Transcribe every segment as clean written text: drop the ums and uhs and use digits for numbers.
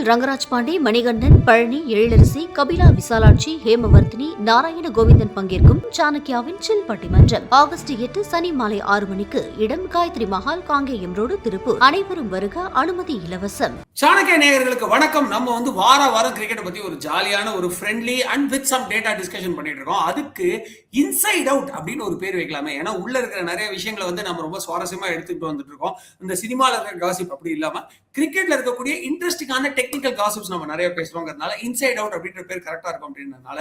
ரங்கராஜ் பாண்டே, மணிகண்டன், பழனி, எழிலரசி, கபிலா விசாலாட்சி, ஹேமவர்த்தினி, நாராயண கோவிந்தன் பங்கேற்கும் சாணக்கியாவின் சில் பட்டிமன்றம் ஆகஸ்ட் 8 சனி மாலை 6 மணிக்கு. இடம் காயத்ரி மஹால், காங்கேயம் ரோடு, திருப்பூர். அனைவரும் வருக, அனுமதி இலவசம். சாணக்கிய நேயர்களுக்கு வணக்கம். நம்ம வாரம் கிரிக்கெட் பத்தி ஒரு ஜாலியான ஒரு friendly and with some data discussion பண்ணிட்டு இருக்கோம். அதுக்கு இன்சைட் அவுட் அப்படின்னு ஒரு பேர் வைக்கலாமே. ஏன்னா உள்ள இருக்கிற நிறைய விஷயங்களை நம்ம ரொம்ப சுவாரஸ்யமா எடுத்துட்டு வந்துட்டு இருக்கோம். இந்த சினிமால இருக்கிற காசிப் அப்படி இல்லாம கிரிக்கெட்ல இருக்கக்கூடிய இன்ட்ரெஸ்டிங்கான டெக்னிக்கல் காசிப்ஸ் நம்ம நிறைய பேசுறோங்கிறதுனால இன்சைட் அவுட் அப்படின்ற பேர் கரெக்டா இருக்கும் அப்படின்றதுனால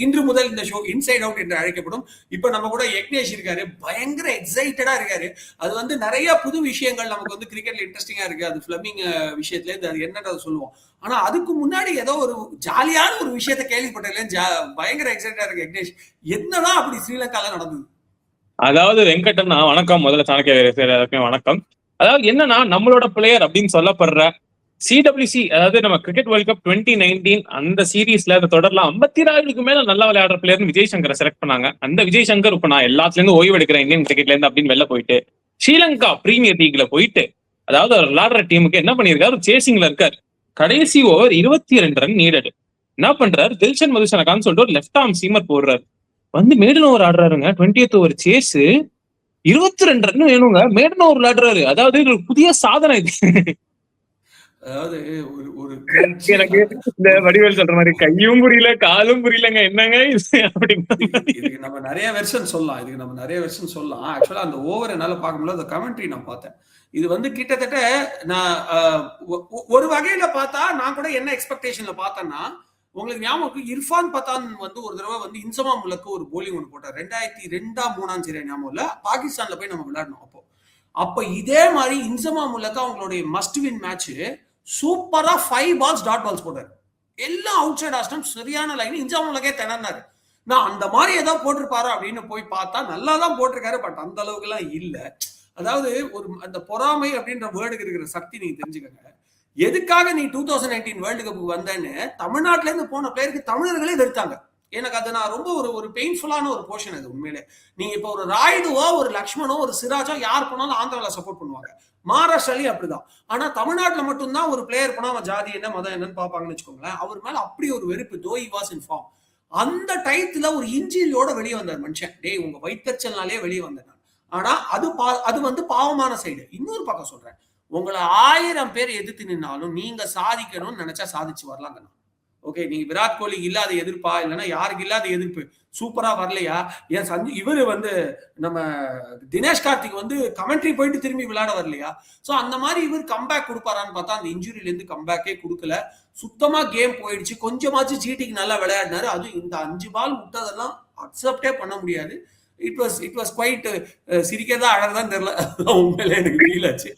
இன்று முதல் இந்த ஷோ இன்சைட் அவுட் என்று அழைக்கப்படும். இப்ப நம்ம கூட யக்னேஷ் இருக்காரு, பயங்கர எக்ஸைட்டடா இருக்காரு. அது நிறைய புது விஷயங்கள் நமக்கு கிரிக்கெட்ல இன்ட்ரெஸ்டிங்கா இருக்கு. அது ஃபிளமிங் விஷயத்துல இருந்து அது என்னன்றத சொல்லுவோம். ஆனா அதுக்கு முன்னாடி ஏதோ ஒரு ஜாலியான ஒரு விஷயத்த கேள்விப்பட்டதுல பயங்கர எக்ஸைட்டா இருக்கு யக்னேஷ். என்னதான் அப்படி ஸ்ரீலங்கால நடந்தது? அதாவது வெங்கடண்ணா வணக்கம். முதல்ல சாணக்கிய வணக்கம். அதாவது என்னன்னா, நம்மளோட பிளேயர் அப்படின்னு சொல்லப்படுற சிடபிள்யூசி, அதாவது நம்ம கிரிக்கெட் வேர்ல்ட் கப் 2019 அந்த சீரீஸ்ல அந்த தொடர்ல 54க்கு மேல நல்லா விளையாடுற பிளேயர் விஜய் சங்கரை செலக்ட் பண்ணாங்க. அந்த விஜய் சங்கர் இப்ப நான் எல்லாத்துல இருந்து ஓய்வு எடுக்கிறேன் இந்தியன் கிரிக்கெட்ல இருந்து அப்படின்னு வெளில போயிட்டு ஸ்ரீலங்கா பிரீமியர் லீக்ல போயிட்டு, அதாவது அவர் விளையாடுற டீமுக்கு என்ன பண்ணிருக்காரு, சேசிங்ல இருக்காரு. கடைசி ஓவர் 22 ரன் நீடட். என்ன பண்றாரு, தில்ஷன் மதுசனகான்னு சொல்லிட்டு ஒரு லெஃப்ட் ஆர்ம் சீமர் போடுறாரு. மேடன் ஓவர் ஆடுறாருங்க. 20th ஓவர் சேஸ் 22 ரன் வேணுங்க. மேடன் ஓவர் விளையாடுறாரு. அதாவது ஒரு புதிய சாதனை இது. அதாவது எனக்கு இந்த வடிவேல் சொல்ற மாதிரி கையும் புரியல காலும் புரியலங்க, என்னங்க இதுக்கு நம்ம நிறைய வெர்ஷன் சொல்லலாம். ஆக்சுவலா அந்த ஓவர் என்னால பார்க்கும்போது அந்த கமெண்ட்ரி நான் பார்த்தேன். இது கிட்டத்தட்ட நான் ஒரு வகையில பார்த்தா நான் கூட என்ன எக்ஸ்பெக்டேஷன்ல பார்த்தேன்னா, உங்களுக்கு ஞாபகம் இர்ஃபான் பத்தான் ஒரு தடவை இன்சமா முல்லக்கு ஒரு போலிங் ஒன்று போட்டார். 2002-3 சரியா ஞாபகம் இல்ல. பாகிஸ்தான்ல போய் நம்ம விளையாடணும். அப்ப இதே மாதிரி இன்சமா முல்லக்கு அவங்களுடைய மஸ்ட் வின் மேட்ச் சூப்பரா 5 பால்ஸ் டாட் பால்ஸ் போட்டாரு. எல்லாம் அவுட் சைட் ஆஸ்டம், சரியான லைன். இன்சமா முல்லக்கே திணறினாரு. நான் அந்த மாதிரி ஏதோ போட்டிருப்பாரு அப்படின்னு போய் பார்த்தா நல்லா தான் போட்டிருக்காரு. பட் அந்த அளவுக்கு எல்லாம் இல்ல. அதாவது அந்த பொறாமை அப்படின்ற வேர்டுக்கு இருக்கிற சக்தி நீங்க தெரிஞ்சுக்கங்க. எதுக்காக நீ 2019 வேர்ல்டு கப் வந்தேன்னு தமிழ்நாட்டுல இருந்து போன பிளேயருக்கு தமிழர்களே எதிர்த்தாங்க. எனக்கு அது நான் ரொம்ப ஒரு பெயின்ஃபுல்லான ஒரு போர்ஷன். அது உண்மையிலே நீங்க இப்ப ஒரு ராயுடுவோ ஒரு லக்ஷ்மணோ ஒரு சிராஜோ யார் போனாலும் ஆந்திரால சப்போர்ட் பண்ணுவாங்க. மகாராஷ்டிராலையும் அப்படிதான். ஆனா தமிழ்நாட்டுல மட்டும்தான் ஒரு பிளேயர் போனா அவன் ஜாதி என்ன மதம் என்னன்னு பாப்பாங்கன்னு வச்சுக்கோங்களேன். அவர் மேல அப்படி ஒரு வெறுப்பு. Though he was in form. அந்த டயத்துல ஒரு இன்ஜிரியோட வெளியே வந்தார் மனுஷன். டேய் உங்க வைத்தறிச்சல்னாலே வெளியே வந்தேன். ஆனா அது பாவமான சைடு. இன்னொரு பக்கம் சொல்றேன், உங்களை 1000 பேர் எதிர்த்து நின்னாலும் நீங்க சாதிக்கணும்னு நினைச்சா சாதிச்சு வரலாங்க. ஓகே, நீங்க விராட் கோலி இல்லாத எதிர்ப்பா, இல்லைன்னா யாருக்கு இல்லாத எதிர்ப்பு சூப்பரா வரலையா? ஏன் இவரு நம்ம தினேஷ் கார்த்திக் கமெண்ட்ரி போயிட்டு திரும்பி விளையாட வரலையா? சோ அந்த மாதிரி இவர் கம்பேக் கொடுப்பாரான்னு பார்த்தா அந்த இன்ஜுரியில இருந்து கம்பேக்கே கொடுக்கல. சுத்தமா கேம் போயிடுச்சு. கொஞ்சமாச்சு ஜிடிக்கு நல்லா விளையாடினாரு. அதுவும் இந்த 5 பால் விட்டதெல்லாம் அக்செப்டே பண்ண முடியாது. இட் வாஸ் குவைட் சிரிக்கிறதா அழகதான் தெரியல. உண்மையில எனக்கு ஃபீல் ஆச்சு.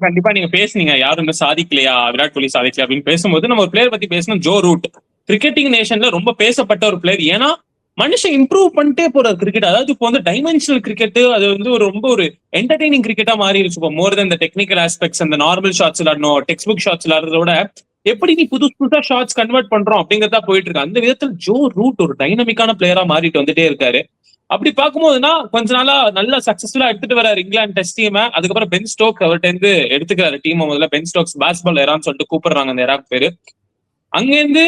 கண்டிப்பா நீங்க பேசுனீங்க யாரும் சாதிக்கலையா, விராட் கோலி சாதிக்கலையா அப்படின்னு பேசும்போது நம்ம ஒரு பிளேயர் பத்தி பேசணும். ஜோ ரூட் கிரிக்கெட்டிங் நேஷன்ல ரொம்ப பேசப்பட்ட ஒரு பிளேயர். ஏன்னா மனுஷன் இம்ப்ரூவ் பண்ணிட்டே போற கிரிக்கெட். அதாவது இப்போ டைமென்ஷனல் கிரிக்கெட் அது ரொம்ப ஒரு என்டர்டெய்னிங் கிரிக்கெட்டா மாறிடுச்சு. இப்போ மோர் தென் டெக்னிக்கல் ஆஸ்பெக்ட்ஸ், அந்த நார்மல் ஷாட்ஸ் விளையாடணும், டெக்ஸ்ட் புக் ஷாட்ஸ் விளையாடுறதோட எப்படி நீ புதுசா ஷார்ட்ஸ் கன்வெர்ட் பண்றோம் அப்படிங்கறதா போயிட்டு இருக்கு. அந்த விதத்துல ஜோ ரூட் ஒரு டைனமிக்கான பிளேயரா மாறிட்டு வந்துட்டே இருக்காரு. அப்படி பார்க்கும்போதுனா கொஞ்ச நாளா நல்லா சக்சஸ்ஃபுல்லா எடுத்துட்டு வராரு இங்கிலாந்து டெஸ்ட் டீம். அதுக்கப்புறம் பென் ஸ்டோக்ஸ் அவர்கிட்ட இருந்து எடுத்துக்கிறாரு டீம். முதல்ல பென் ஸ்டோக்ஸ் பேஸ்பால் எரான்னு சொல்லிட்டு கூப்பிடுறாங்க அந்த எராக் பேரு. அங்கிருந்து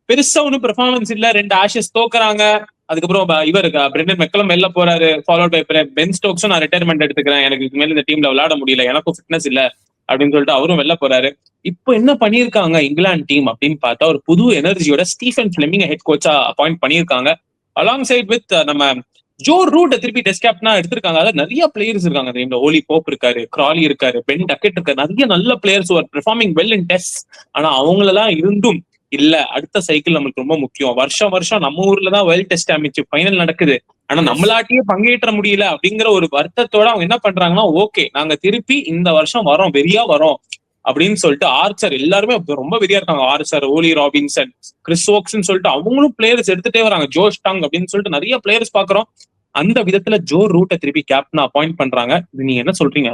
பெருசா ஒன்னும் பெர்ஃபார்மன்ஸ் இல்ல. 2 ஆஷஸ் தோக்குறாங்க. அதுக்கப்புறம் இவருக்கு பிரெண்டன் மெக்கலம் வெளில போறாரு. ஃபாலோட் பை பென் ஸ்டோக்ஸும் நான் ரிட்டையர்மெண்ட் எடுத்துக்கிறேன், எனக்கு இதுக்கு மேல இந்த டீம்ல விளையாட முடியல, எனக்கும் ஃபிட்னஸ் இல்ல அப்படின்னு சொல்லிட்டு அவரும் வெளில போறாரு. இப்போ என்ன பண்ணிருக்காங்க இங்கிலாந்து டீம் அப்படின்னு பார்த்தா, ஒரு புது எனர்ஜியோட ஸ்டீஃபன் ஃபிளெமிங் ஹெட் கோச்சா அப்பாயிண்ட் பண்ணிருக்காங்க. அலாங் சைட் வித் நம்ம ஜோ ரூட் திருப்பி டெஸ்ட் கேப்டனா எடுத்திருக்காங்க. அதாவது நிறைய பிளேயர்ஸ் இருக்காங்க டீம்ல. ஓலி போப் இருக்காரு, கிராலி இருக்காரு, பென் டக்கெட் இருக்காரு, நிறைய நல்ல players R performing well in test. ஆனா அவங்களெல்லாம் இருந்தும் இல்ல, அடுத்த சைக்கிள் நம்மளுக்கு ரொம்ப முக்கியம். வருஷம் நம்ம ஊர்லதான் வேர்ல்ட் டெஸ்ட் சாம்பியன்ஷிப் ஃபைனல் நடக்குது, ஆனா நம்மளாட்டியே பங்கேற்ற முடியல அப்படிங்கிற ஒரு வருத்தத்தோட அவங்க என்ன பண்றாங்கன்னா, ஓகே நாங்க திருப்பி இந்த வருஷம் வரோம், வெறியா வரோம் அப்படின்னு சொல்லிட்டு ஆர்ச்சர் எல்லாருமே ரொம்ப வெறியா இருக்காங்க. ஆர்ச்சர், ஓலி ராபின்சன், கிறிஸ் ஓக்ஸ்ன்னு சொல்லிட்டு அவங்களும் பிளேயர்ஸ் எடுத்துட்டே வராங்க. ஜோஷ் டாங் அப்படின்னு சொல்லிட்டு நிறைய பிளேயர்ஸ் பாக்குறோம். அந்த விதத்துல ஜோ ரூட்டை திருப்பி கேப்டனா அப்பாயிண்ட் பண்றாங்க. இது நீங்க என்ன சொல்றீங்க?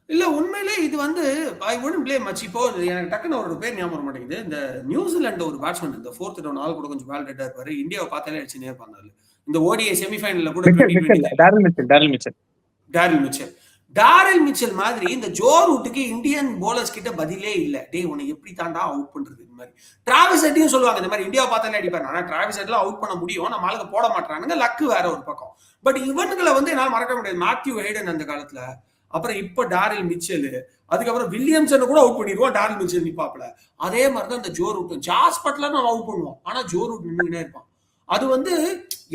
இல்ல உண்மையிலே இது ஐ வுடன்ட் ப்ளேம் மச். இப்போ எனக்கு டக்குன்னு அவரோட பேர் ஞாபகம் வர மாட்டேங்குது. இந்த நியூசிலாந்து ஒரு பேட்ஸ்மேன், இந்த 4th டவுன் ஆள் கூட கொஞ்சம் வேல் டெட்டா இருப்பாரு. இந்தியாவை பார்த்தாலே அடிச்சு நேர் பண்ணாரு. இந்த ஓடிஐ செமிஃபைனல்ல கூட டேரில் மிச்சல். டாரில் மிச்சல் மாதிரி இந்த ஜோ ரூட்டுக்கு இந்தியன் போலர்ஸ் கிட்ட பதிலே இல்ல. டேய் உன்னை எப்படி தாண்டா அவுட் பண்றது? இந்த மாதிரி டிராவிஸ் ஹெட்டையும் சொல்லுவாங்க, இந்த மாதிரி இந்தியா பார்த்தாலே அடிப்பாரு. ஆனா டிராவிஸ் ஹெட்லாம் அவுட் பண்ண முடியும், நம்ம ஆளுங்க போட மாட்டானுங்க, லக்கு வேற ஒரு பக்கம். பட் இவனுங்களை வந்து என்னால மறக்க முடியாது. மேத்யூ ஹேடன் அந்த காலத்துல, அப்புறம் இப்ப டாரில் மிச்சல், அதுக்கப்புறம் வில்லியம்சன் கூட அவுட் பண்ணிடுவோம், டாரில் மிச்சல் நிப்பாப்ல. அதே மாதிரிதான் இந்த ஜோ ரூட். ஜாஸ் பட்லர் நம்ம அவுட் பண்ணுவோம், ஆனா ஜோ ரூட் நின்றுனே இருப்பான். அது வந்து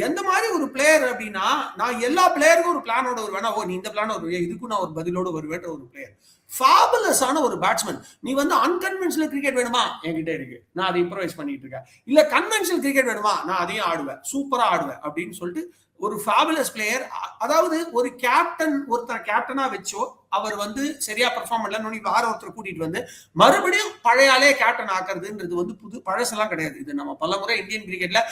எந்த மாதிரி ஒரு பிளேயர் அப்படின்னா, நான் எல்லா பிளேயருக்கும் ஒரு பிளானோட வருவேன். நீ இந்த பிளான வருவேன், இதுக்கும் நான் ஒரு பதிலோட வருவேன்ற ஒரு பிளேயர். ஃபாபுலஸான ஒரு பேட்ஸ்மேன். நீ வந்து அன்கன்வென்ஷனல் கிரிக்கெட் வேணுமா, என்கிட்ட இருக்கு, நான் அதை இம்ப்ரவைஸ் பண்ணிட்டு இருக்கேன். இல்ல கன்வென்ஷனல் கிரிக்கெட் வேணுமா, நான் அதையும் ஆடுவேன், சூப்பரா ஆடுவேன் அப்படின்னு சொல்லிட்டு ஒரு ஃபாபுலஸ் பிளேயர். அதாவது ஒரு கேப்டன், ஒருத்தர் கேப்டனா வச்சோ அவர் வந்து சரியா பெர்ஃபார்ம் பண்ணல, வேற ஒருத்தர் கூட்டிட்டு வந்து மறுபடியும் பழையாலே கேப்டன் ஆக்குறதுன்றது வந்து புது பழசெல்லாம் கிடையாது. இது நம்ம பல முறை இந்தியன் கிரிக்கெட்ல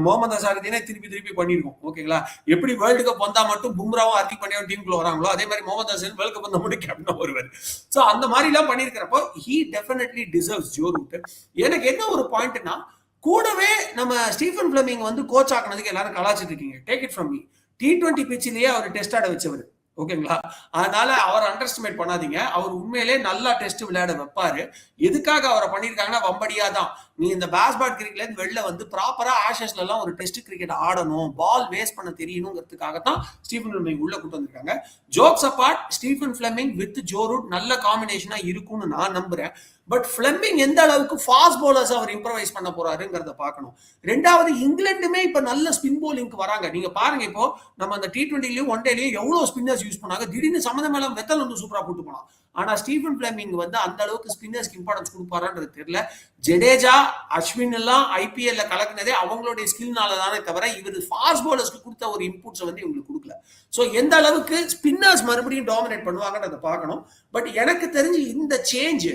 முகமது அசாருதீனே திருப்பி பண்ணிருக்கோம். ஓகேங்களா? எப்படி வேர்ல்டு கப் வந்தா மட்டும் பும்ராவும் ஹர்திக் பாண்டியாவும் டீமுக்குள்ள வராங்களோ, அதே மாதிரி முகமது அசார் வேர்ல்டு கப் வந்தா மட்டும் கேப்டனா வருவார். சோ அந்த மாதிரி எல்லாம் பண்ணிருக்கிறப்போ he definitely deserves Joe Root. எனக்கு என்ன ஒரு பாயிண்ட்னா, கூடவே நம்ம ஸ்டீஃபன் ஃபிளமிங் வந்து கோச் ஆக்குனதுக்கு எல்லாரும் கலாச்சிட்டு இருக்கீங்க. Take it from me, T20 பிச்சிலேயே அவர் டெஸ்ட் ஆட வச்சவர். ஓகேங்களா? அதனால அவர் அண்டர் எஸ்டிமேட் பண்ணாதீங்க. அவர் உண்மையிலே நல்லா டெஸ்ட் விளையாட வைப்பாரு. எதுக்காக அவரை பண்ணிருக்காங்கன்னா வம்படியா தான். நீ இந்த பேஸ்பாட் கிரிக்கெட்ல இருந்து வெளில வந்து ப்ராப்பரா ஆஷஸ்ல எல்லாம் ஒரு டெஸ்ட் கிரிக்கெட் ஆடணும், பால் வேஸ்ட் பண்ண தெரியணுங்கிறதுக்காகத்தான் ஸ்டீஃபன் ஃபிளமிங் உள்ள கூட்டு வந்திருக்காங்க. Jokes apart, Stephen Fleming with Joe Root நல்ல காம்பினேஷனா இருக்கும்னு நான் நம்புறேன். பட் ஃபிளமிங் எந்த அளவுக்கு ஃபாஸ்ட் பவுலர்ஸ் அவர் இம்ப்ரவைஸ் பண்ண போறாருங்கிறத பார்க்கணும். ரெண்டாவது, இங்கிலாந்துமே இப்ப நல்ல ஸ்பின் போலிங்க்கு வராங்க. நீங்க பாருங்க, இப்போ நம்ம அந்த T20லயும் ஒன் டேலயும் எவ்வளவு ஸ்பின்னர்ஸ் யூஸ் பண்ணாங்க. திடீர்னு சம்மந்தம் வெத்தல் வந்து சூப்பரா போட்டு போனான். ஆனா ஸ்டீஃபன் ஃபிளமிங் வந்து அந்த அளவுக்கு ஸ்பின்னர்ஸ்க்கு இம்பார்ட்டன்ஸ் கொடுப்பாரான்றது தெரியல. ஜடேஜா, அஸ்வின் எல்லாம் IPL கலக்குனதே அவங்களுடைய ஸ்கில்னால தானே தவிர இவர் ஃபாஸ்ட் பவுலர்ஸ்க்கு கொடுத்த ஒரு இன்புட்ஸ் வந்து இவங்களுக்கு கொடுக்கல. சோ எந்த அளவுக்கு ஸ்பின்னர்ஸ் மறுபடியும் டாமினேட் பண்ணுவாங்கன்றத பார்க்கணும். பட் எனக்கு தெரிஞ்சு இந்த சேஞ்ச்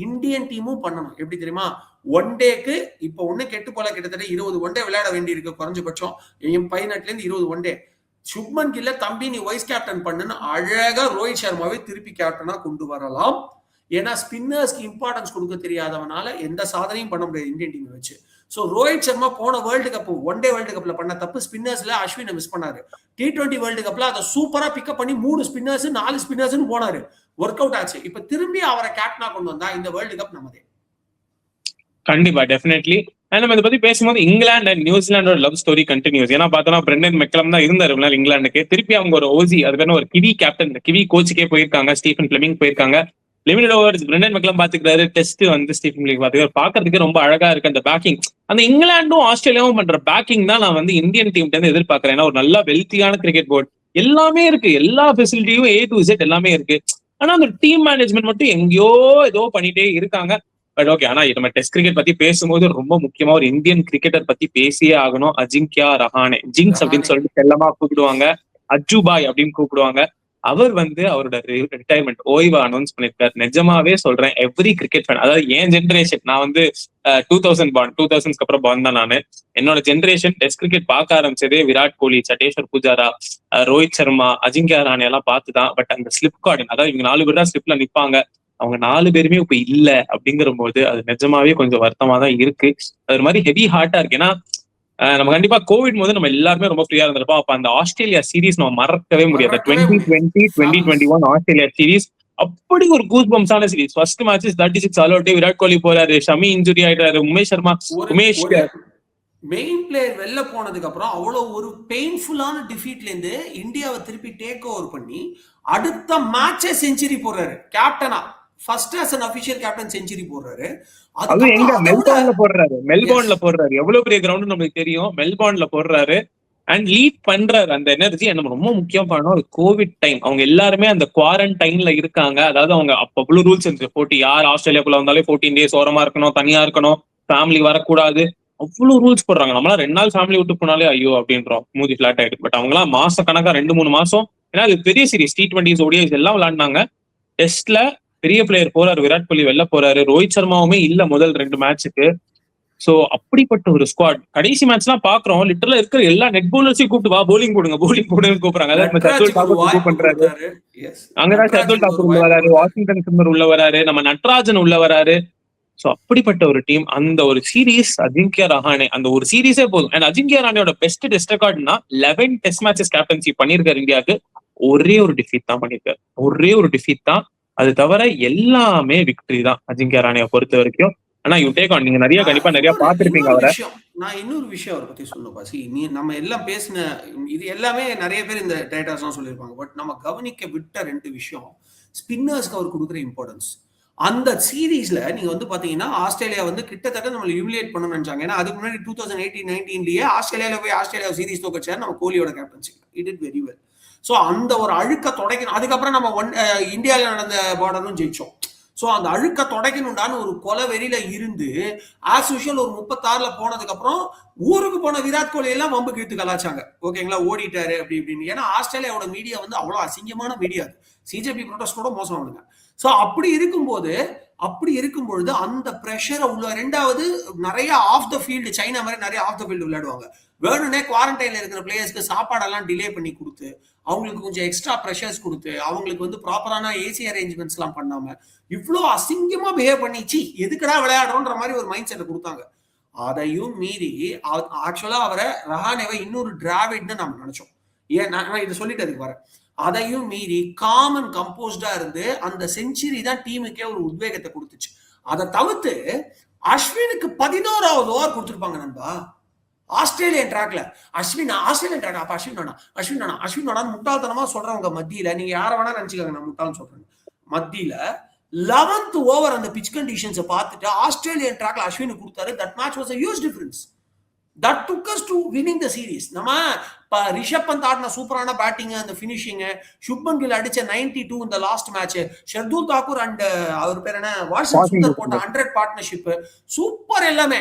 இந்தியன் டீமும் பண்ணணும். எப்படி தெரியுமா? ஒன் டேக்கு இப்ப ஒண்ணு கெட்டு போல கிட்டத்தட்ட 20 ஒன் டே விளையாட வேண்டி இருக்கு குறைஞ்சபட்சம். 18 இருந்து 20 ஒன் டே. சுப்மன் கில்ல தம்பி நீ வைஸ் கேப்டன் பண்ணுன்னு அழகா ரோஹித் சர்மாவை திருப்பி கேப்டனா கொண்டு வரலாம். ஏன்னா ஸ்பின்னர்ஸ்க்கு இம்பார்ட்டன்ஸ் கொடுக்க தெரியாதவனால எந்த சாதனையும் பண்ண முடியாது இந்தியன் டீம் வச்சு. சோ ரோஹித் சர்மா போன world cup, one day world கப்ல பண்ண தப்பு ஸ்பின்னர்ஸ்ல அஸ்வினை மிஸ் பண்ணாரு. T20 வேர்ல்டு கப்ல அதை சூப்பரா பிக்கப் பண்ணி 3 ஸ்பின்னர்ஸ் 4 ஸ்பின்னர்ஸ் போனாரு, ஒர்க் அவுட் ஆச்சு. இப்ப திரும்பி அவரை கேப்டனா கொண்டு வந்தா இந்த வேர்ல்டு கப் நமதே. கண்டிப்பா, டெஃபினெட்லி. நம்ம இதை பத்தி பேசும்போது இங்கிலாந்து அண்ட் நியூசிலாண்டோட லவ் ஸ்டோரி கண்டினியூஸ். ஏன்னா பார்த்தோம்னா பிரெண்டன் மெக்கலம் தான் இருந்தாரு இங்கிலாந்துக்கு. திருப்பி அவங்க ஒரு ஓசி, அதுக்கான ஒரு கிவி கேப்டன், கிவி கோச்சுக்கே போயிருக்காங்க. ஸ்டீஃபன் ஃபிளமிங் போயிருக்காங்க. லிமிடெட் ஓவர்ஸ் பிரெண்டன் மெக்கலம் பாத்துக்கிறாரு, டெஸ்ட் வந்து ஸ்டீஃபன் ஃபிளமிங் பாத்துக்கிறாரு. பாக்குறதுக்கு ரொம்ப அழகா இருக்கு அந்த பேக்கிங். அந்த இங்கிலாண்டும் ஆஸ்திரேலியாவும் பண்ற பேக்கிங் தான் நான் வந்து இந்தியன் டீம் இருந்து எதிர்பார்க்கறேன். ஏன்னா ஒரு நல்ல வெல்த்தியான கிரிக்கெட் போர்டு, எல்லாமே இருக்கு, எல்லா ஃபெசிலிட்டியும் A to Z எல்லாமே இருக்கு. ஆனா அந்த டீம் மேனேஜ்மெண்ட் மட்டும் எங்கேயோ ஏதோ பண்ணிட்டே இருக்காங்க. பட் ஓகே, ஆனா நம்ம டெஸ்ட் கிரிக்கெட் பத்தி பேசும்போது ரொம்ப முக்கியமா ஒரு இந்தியன் கிரிக்கெட்டர் பத்தி பேசியே ஆகணும். அஜிங்கியா ரஹானே, ஜிங்ஸ் அப்படின்னு சொல்லிட்டு செல்லமா கூப்பிடுவாங்க, அஜுபாய் அப்படின்னு கூப்பிடுவாங்க. அவர் வந்து அவரோட ரிட்டையர்மெண்ட் ஓய்வு அனௌன்ஸ் பண்ணிருக்காரு. நிஜமாவே சொல்றேன், எவ்ரி கிரிக்கெட் ஃபேன், அதாவது என் ஜென்ரேஷன், நான் வந்து 2000 அப்புறம் பான் தான் நானு. என்னோட ஜென்ரேஷன் டெஸ்ட் கிரிக்கெட் பார்க்க ஆரம்பிச்சதே விராட் கோலி, சட்டேஸ்வர் புஜாரா, ரோஹித் சர்மா, அஜிங்கியா ரஹானே எல்லாம் பார்த்துதான். பட் அந்த ஸ்லிப் கார்டு, அதாவது இவங்க 4 பேர் தான் ஸ்லிப்ல நிப்பாங்க, அவங்க 4 பேருமே இப்ப இல்ல அப்படிங்கிற போது அது நிஜமாவே கொஞ்சம் வருத்தமா தான் இருக்கு. அது மாதிரி ஹெவி ஹார்ட்டா இருக்கு. ஏன்னா நம்ம கண்டிப்பா கோவிட் போது நம்ம எல்லாருமே ரொம்ப ஃப்ரீயா இருந்திருப்போம். அப்ப அந்த ஆஸ்திரேலியா சீரீஸ் நம்ம மறக்கவே முடியாது. 2020, 2021 ஆஸ்திரேலியா சீரீஸ் அப்படி ஒரு கூஸ் பம்ஸான series. First match 36 all out, Virat Kohli போறாரு, ஷமி இன்ஜுரி ஆயிட்டாரு, உமேஷ் சர்மா, உமேஷ் மெயின் பிளேயர் வெளில போனதுக்கு அப்புறம் அவ்வளவு ஒரு பெயின்ஃபுல்லான டிஃபீட்ல இருந்து இந்தியாவை திருப்பி டேக் ஓவர் பண்ணி அடுத்த மேட்சே செஞ்சுரி போடுறாரு கேப்டனா. First as an official captain century போடுறாரு. அது எங்க மெல்போர்ன்ல போடுறாரு. எவ்வளவு பெரிய கிரவுண்ட் நமக்கு தெரியும். மெல்போர்ன்ல போடுறாரு அண்ட் லீட் பண்றாரு. அந்த எனர்ஜி நம்ம ரொம்ப முக்கியம் பண்ணணும். ஒரு கோவிட் டைம் அவங்க எல்லாருமே அந்த குவாரண்டைன்ல இருக்காங்க. அதாவது அவங்க அப்ப அவ்வளவு ரூல்ஸ் இருந்துச்சு. 40 யார் ஆஸ்திரேலியாக்குள்ள வந்தாலே 14 days ஓரமா இருக்கணும், தனியா இருக்கணும், ஃபேமிலி வரக்கூடாது, அவ்வளவு ரூல்ஸ் போடுறாங்க. நம்மளா 2 நாள் ஃபேமிலி விட்டு போனாலே ஐயோ அப்படின்றோம், மூதி ஃபிளாட் ஆயிடுது. பட் அவங்க எல்லாம் மாச கணக்கா 2-3 மாசம், ஏன்னா அது பெரிய சீரிஸ், T20s ODIs எல்லாம் விளையாடினாங்க. டெஸ்ட்ல பெரிய பிளேயர் போறாரு, விராட் கோலி வெளில போறாரு, ரோஹித் சர்மாவுமே இல்ல முதல் 2 மேட்சுக்கு. சோ அப்படிப்பட்ட ஒரு ஸ்குவாட். கடைசி மேட்ச் எல்லாம் பாக்குறோம், லிட்டரலா இருக்கிற எல்லா நெட் பவுலர்ஸையும் கூப்பிட்டு வா போலிங் போடுங்க கூப்பிடுறாங்க. அதாவது சர்துல் தாக்கூர் பண்றாரு, அங்கதான் சர்துல் தாக்கூர் உள்ள வராரு, வாஷிங்டன் சுந்தர் உள்ள வராரு, நம்ம நட்ராஜன் உள்ள வராரு. சோ அப்படிப்பட்ட ஒரு டீம். அந்த ஒரு சீரீஸ் அஜிங்கியா ரஹானே, அந்த ஒரு சீரீஸே போதும். அண்ட் அஜிங்கியா ரஹானேயோட பெஸ்ட் டெஸ்ட் ரெக்கார்ட்னா 11 டெஸ்ட் மேட்சஸ் கேப்டன்சி பண்ணிருக்காரு இந்தியாவுக்கு. ஒரே ஒரு டிஃபீட் தான் பண்ணிருக்காரு, ஒரே ஒரு டிஃபீட் தான். அது தவிர எல்லாமே விக்டரி தான் அஜிங்கியா ரஹானேவை பொறுத்த வரைக்கும். ஆனா யூ டேக் ஆன், நீங்க கண்டிப்பா நிறைய பாத்துருப்பீங்க அவரை. நான் இன்னொரு விஷயம் அவரை பத்தி சொல்லணும் பாசி. நம்ம எல்லாம் பேசின இது எல்லாமே நிறைய பேர் இந்த டேட்டாஸ் எல்லாம் சொல்லியிருப்பாங்க. பட் நம்ம கவனிக்க விட்ட 2 விஷயம், ஸ்பின்னர்ஸ்க்கு அவர் கொடுக்குற இம்பார்ட்டன்ஸ். அந்த சீரீஸ்ல நீங்க வந்து பாத்தீங்கன்னா ஆஸ்திரேலியா வந்து கிட்டத்தட்ட நம்ம ஹியூமிலியேட் பண்ணணும்னு நினைச்சாங்க. ஏன்னா அதுக்கு முன்னாடி 2018-19லயே ஆஸ்திரேலியால போய் ஆஸ்திரேலியா சீரீஸ் தோக்கச்சார் நம்ம கோலியோட கேப்டன்சி. It did very well. So அந்த ஒரு அழுக்க தொடக்கணும். அதுக்கப்புறம் நம்ம இந்தியாவில் நடந்த பார்டரும் ஜெயிச்சோம். ஸோ அந்த அழுக்க தொடக்கணும்டான்னு ஒரு கொலை வெறியில இருந்து ஆஸ் யூஷுவல் ஒரு 36ல போனதுக்கு அப்புறம் ஊருக்கு போன விராட் கோலி எல்லாம் வம்புக்கு இழுத்து கலாச்சாங்க. ஓகேங்களா, ஓடிட்டாரு அப்படி இப்படின்னு. ஏன்னா ஆஸ்திரேலியாவோட மீடியா வந்து அவ்வளவு அசிங்கமான மீடியா, சிஜேபி ப்ரொடெஸ்டோட மோசமானதுங்க. ஸோ அப்படி இருக்கும்பொழுது அந்த ப்ரெஷரை உள்ள 2வது நிறைய ஆஃப் த ஃபீல்டு, சைனா மாதிரி நிறைய ஆஃப் த ஃபீல்டு விளையாடுவாங்க. வேணும்னே குவாரண்டைன்ல இருக்கிற பிளேயர்ஸ்க்கு சாப்பாடெல்லாம் டிலே பண்ணி கொடுத்து, அவங்களுக்கு கொஞ்சம் எக்ஸ்ட்ரா ப்ரெஷர்ஸ் கொடுத்து, அவங்களுக்கு வந்து ப்ராப்பரான ஏசி அரேஞ்ச்மெண்ட்ஸ் எல்லாம் பண்ணாம இவ்வளோ அசிங்கமா பிஹேவ் பண்ணிச்சு, எதுக்கடா விளையாடுறோன்ற மாதிரி ஒரு மைண்ட் செட்டை கொடுத்தாங்க. அதையும் மீறி ஆக்சுவலா அவரை ரஹானேவை இன்னொரு டிராவிட்னு நம்ம நினைச்சோம். ஏன் நான் இதை சொல்லிட்டு அதுக்கு வரேன். அதையும் மீறி காமன் கம்போஸ்டா இருந்து அந்த செஞ்சுரி தான் டீமுக்கே ஒரு உத்வேகத்தை கொடுத்துச்சு. அதை தவிர்த்து அஸ்வினுக்கு 11வது ஓவர் கொடுத்துருப்பாங்க நண்பா ஆஸ்திரேலியன் ட்ராக்ல. ஆஸ்திரேலியன் ட்ராக் அப்ப அஸ்வின் நாடான்னு முட்டாள்தனமா சொல்றவங்க மத்தியில, நீங்க யாரை வேணா நினைச்சுக்காங்க, நான் முட்டாள்னு சொல்றேன், மத்தியில 11th ஓவர் அந்த பிச் கண்டிஷன்ஸை பார்த்துட்டு ஆஸ்திரேலியன் ட்ராக்ல அஸ்வின் கொடுத்தாரு. That match was a huge difference. That took us to winning the series. நம்ம ரிஷப் பந்த் ஆடின சூப்பரான பேட்டிங், அந்த பினிஷிங், சுப்மன் கில் அடிச்ச 92 இந்த last match, Shardul Thakur and அவர் பேர் என்ன வாஷிங்டன் சுந்தர் போட்ட 100 பார்ட்னர்ஷிப் சூப்பர். எல்லாமே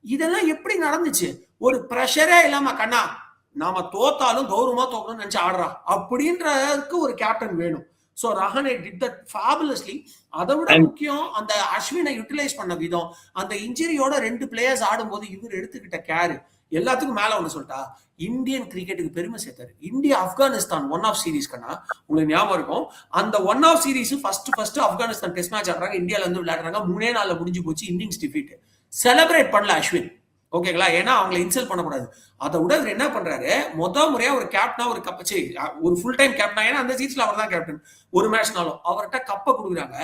இதெல்லாம் எப்படி நடந்துச்சு? ஒரு பிரஷரே இல்லாம கண்ணா நாம தோத்தாலும் கௌரவமா தோக்கணும்னு நினைச்சு ஆடுறா அப்படின்றதுக்கு ஒரு கேப்டன் வேணும். So Rahane did that fabulously. அதை விட முக்கியம் அந்த அஸ்வினை யூட்டிலைஸ் பண்ண விதம். அந்த இன்ஜுரியோட 2 பிளேயர்ஸ் ஆடும்போது இவர் எடுத்துக்கிட்ட கேர் எல்லாத்துக்கும் மேல ஒண்ணு சொல்லிட்டா, இந்தியன் கிரிக்கெட்டுக்கு பெருமை சேர்த்தாரு. இந்தியா ஆப்கானிஸ்தான் 1-off சீரீஸ் கண்ணா உங்களுக்கு ஞாபகம் இருக்கும். அந்த 1-off series first Afghanistan test match ஆடுறாங்க, இந்தியால இருந்து விளையாடுறாங்க. 3 நாள்ல முடிஞ்சு போச்சு, இன்னிங்ஸ் டிஃபீட். செலிப்ரேட் பண்ணல அஸ்வின், ஓகேங்களா, ஏன்னா அவங்களை இன்சல்ட் பண்ணக்கூடாது. அதை விட அவர் என்ன பண்றாரு, முறையா ஒரு கேப்டனா ஒரு ஒரு ஃபுல் டைம் கேப்டனா, ஏன்னா அந்த சீரீஸ்ல அவர் தான் கேப்டன், ஒரு மேட்ச்னாலும் அவர்கிட்ட கப்பை கொடுக்குறாங்க.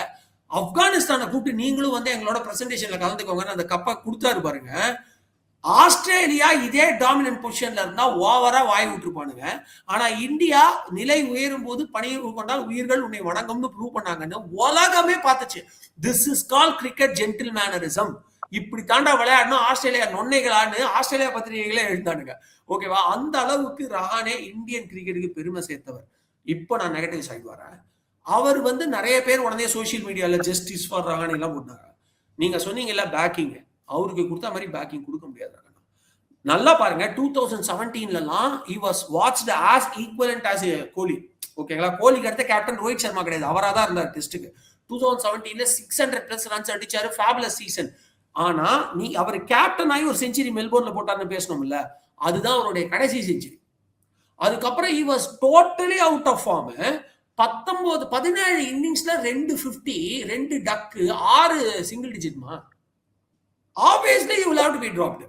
ஆப்கானிஸ்தானை கூப்பிட்டு நீங்களும் வந்து எங்களோட பிரசன்டேஷன்ல கலந்துக்கோங்க, அந்த கப்பை கொடுத்தாரு பாருங்க. ஆஸ்திரேலியா இதே டாமினன்ட் பொசிஷன்ல இருந்தா ஓவரா வாய் விட்டுருப்பானுங்க. ஆனா இந்தியா நிலை உயரும் போது பணியை கொண்டால் உயிர்கள் உன்னை வணங்கம்னு ப்ரூவ் பண்ணாங்கன்னு உலகமே பார்த்துச்சு. This is call cricket gentle mannerism. இப்படி தாண்டா விளையாடணும் ஆஸ்திரேலியா நொன்னைகளான்னு ஆஸ்திரேலியா பத்திரிகைகளே எழுந்தானுங்க. ஓகேவா, அந்த அளவுக்கு ரஹானே இந்தியன் கிரிக்கெட்டுக்கு பெருமை சேர்த்தவர். இப்போ நான் நெகட்டிவ் சைடு வரேன். அவர் வந்து நிறைய பேர் உடனே சோசியல் மீடியால ஜஸ்டிஸ் ஃபார் ரஹானே எல்லாம் போட்டாங்க. நீங்க சொன்னீங்கல்ல பேக்கிங், அவருக்கு கொடுத்த மாதிரி பேக்கிங் கொடுக்க முடியாது. நல்லா பாருங்க, 2017லாம் he was watched as equivalent as கோலி. ஓகேங்களா, கோலிக்கு அடுத்த கேப்டன் ரோஹித் சர்மா கிடையாது, அவரா தான் இருந்தார் டெஸ்ட்டுக்கு. 2017ல 600+ ரன்ஸ் அடிச்சாரு, ஃபேபுலஸ் சீசன். ஆனா அவர் கேப்டன் ஆகி ஒரு செஞ்சுரி மெல்போர்ன்ல போட்டாருன்னு பேசணும்ல, அதுதான் அவருடைய கடைசி செஞ்சுரி. அதுக்கப்புறம் he was totally out of form. 17 இன்னிங்ஸ்ல 2 50, 2 duck, 6 single டிஜிட்மா. Obviously he will have to be dropped.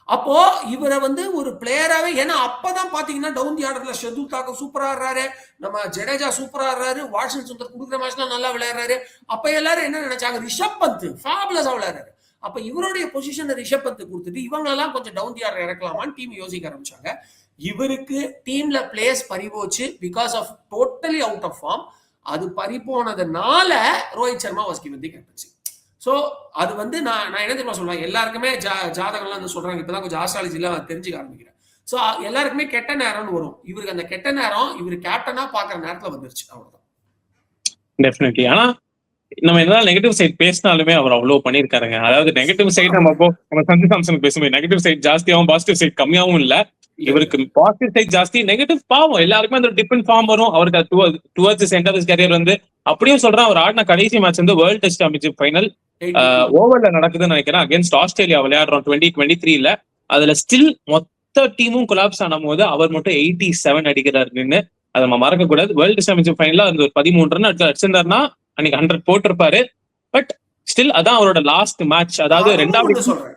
அப்போ இவரை வந்து ஒரு பிளேயராவே, ஏன்னா அப்பதான் பாத்தீங்கன்னா டவுன் தி ஆர்டர்ல ஷர்துல் தாக்கூர் சூப்பரா ஆடுறாரு, நம்ம ஜடேஜா சூப்பரா ஆடுறாரு, வாஷிங்டன் சுந்தர் கொடுக்குற மேட்ச்லாம் நல்லா விளையாடுறாரு. அப்ப எல்லாரும் என்ன நினைச்சாங்க, ரிஷப் பந்த் ஃபேபுலஸா விளையாடுறாரு, அப்ப இவருடைய பொசிஷனை ரிஷப் பந்த் கொடுத்துட்டு இவங்களெல்லாம் கொஞ்சம் டவுன் தி ஆர்டர் இறக்கலாமான்னு டீம் யோசிக்க ஆரம்பிச்சாங்க. இவருக்கு டீம்ல பிளேயர்ஸ் பறிபோச்சு because of totally out of form. அது பறிபோனதுனால Rohit Sharma was given the captaincy. So அது வந்து நான் என்ன தெரியுமா சொல்லுவேன், எல்லாருக்குமே ஜாதகம்லாம் வந்து சொல்றாங்க, இப்பதான் கொஞ்சம் ஆஸ்ட்ராலஜிலாம் தெரிஞ்சுக்க ஆரம்பிக்கிறேன். ஸோ எல்லாருக்குமே கெட்ட நேரம்னு வரும், இவருக்கு அந்த கெட்ட நேரம் இவர் கேப்டனா பாக்குற நேரத்துல வந்துருச்சு, அவ்வளவுதான். டெஃபினெட்லி. ஆனா நம்ம என்ன நெகட்டிவ் சைட் பேசினாலுமே அவர் அவ்வளவு பண்ணிருக்காருங்க. அதாவது நெகட்டிவ் சைட் நம்ம சஞ்சு சாம்சனுக்கு பேசும்போது நெகட்டிவ் சைட் ஜாஸ்தியாகவும் பாசிட்டிவ் சைட் கம்மியாவும் இல்ல. இவருக்கு பாசிட்டிவ் சைட் ஜாஸ்தி, நெகட்டிவ் பாவம் எல்லாருக்குமே அந்த டிஃபரெண்ட் ஃபார்ம் வரும். அவருக்கு towards end of his career வந்து அப்படியும் சொல்றேன், அவர் ஆடின கடைசி மேட்ச் வந்து வேர்ல்ட் டெஸ்ட் சாம்பியன்ஷிப் ஃபைனல் ஓவர்ல நடக்குதுன்னு நினைக்கிறேன், அகேன்ஸ்ட் ஆஸ்திரேலியா விளையாடுறோம் 2023ல. அதுல ஸ்டில் மொத்த டீமும் கொலாப்ஸ் ஆன போது அவர் மட்டும் 87 அடிக்கிறாருன்னு அதை நம்ம மறக்க கூடாது. வேர்ல்டு சாம்பியன்ஷிப் ஃபைனல்ல அந்த 13 ரன் அடிச்சிருந்தாருன்னா அன்னைக்கு 100 போட்டிருப்பாரு. பட் ஸ்டில் அதான் அவரோட லாஸ்ட் மேட்ச். அதாவது ரெண்டாவது சொல்றேன்,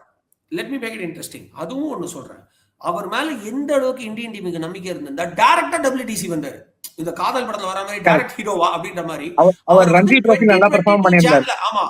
let me make it interesting. அதுவும் ஒண்ணு சொல்றேன், அவர் மேல எந்த அளவுக்கு இந்தியன் டீமுக்கு நம்பிக்கை இருந்தா டைரக்டா WTC வந்தாரு. இந்த காதல் படத்துல வர மாதிரி டைரக்ட் ஹீரோவா அப்படின்ற மாதிரி அவர் ரஞ்சி ட்ரோஃபி நல்லா பெர்ஃபார்ம் பண்ணியிருந்தாரு. ஆமா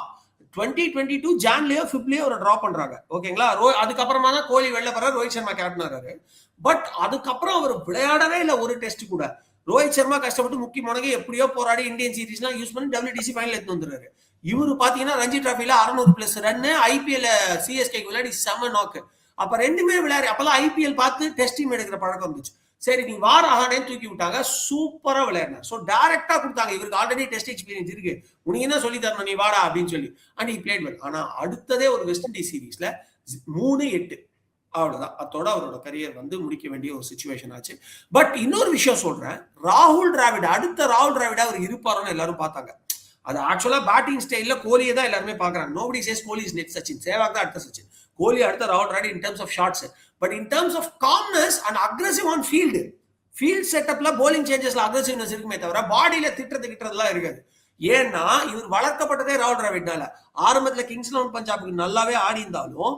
2022 ஜான்லயோ பிப்லயோ ஒரு டிரா பண்றாங்க ஓகேங்களா. அதுக்கப்புறமா தான் கோலி வெளில போறாரு, ரோஹித் சர்மா கேப்டன் ஆறாரு. பட் அதுக்கப்புறம் அவர் விளையாடவே இல்லை ஒரு டெஸ்ட் கூட. ரோஹித் சர்மா கஷ்டப்பட்டு முக்கியமான எப்படியோ போராடி இந்தியன் சீரீஸ்லாம் யூஸ் பண்ணி WTC ஃபைனல் எடுத்து வந்துறாரு. இவரு பாத்தீங்கன்னா ரஞ்சி டிராஃபில 600+ ரன், IPL CSK விளையாடி செம நாக்கு. அப்ப ரெண்டுமே விளையாடி அப்பெல்லாம் IPL பார்த்து டெஸ்ட் டீம் எடுக்கிற பழக்கம் இருந்துச்சு. சரி நீ வார ஆகானே தூக்கி விட்டாங்க, சூப்பரா விளையாடினார். ஸோ டைரக்டா கொடுத்தாங்க, இவருக்கு ஆல்ரெடி டெஸ்ட் எக்ஸ்பீரியன்ஸ் இருக்கு, உனக்கு என்ன சொல்லி தரணும் நீ வாடா அப்படின்னு சொல்லி. And played well. ஆனா அடுத்ததே ஒரு வெஸ்ட் இண்டீஸ் சீரீஸ்ல 3-8 அவ்வளவுதான். அதோட அவரோட கரியர் வந்து முடிக்க வேண்டிய ஒரு சிச்சுவேஷன் ஆச்சு. பட் இன்னொரு விஷயம் சொல்றேன், ராகுல் டிராவிட் அடுத்த ராகுல் டிராவிடா அவர் இருப்பாருன்னு எல்லாரும் பார்த்தாங்க. அது ஆக்சுவலா பேட்டிங் ஸ்டைல்ல கோலியை தான் எல்லாருமே பாக்குறாங்க. Nobody says Kohli is next Sachin, Sehwag தான் அடுத்த சச்சின், கோலி அடுத்த ராகுல் Dravid in terms of shots. But in terms of calmness and aggressive on field செட்டப்ல போலிங் சேஞ்சஸ்ல அக்ரெசிவ்னஸ் இருக்குமே தவிர பாடியில திட்டுறதுலாம் இருக்காது. ஏன்னா இவர் வளர்க்கப்பட்டதே ராகுல் டிராவிட்னால. ஆரம்பத்துல கிங்ஸ் 11 பஞ்சாபுக்கு நல்லாவே ஆடி இருந்தாலும்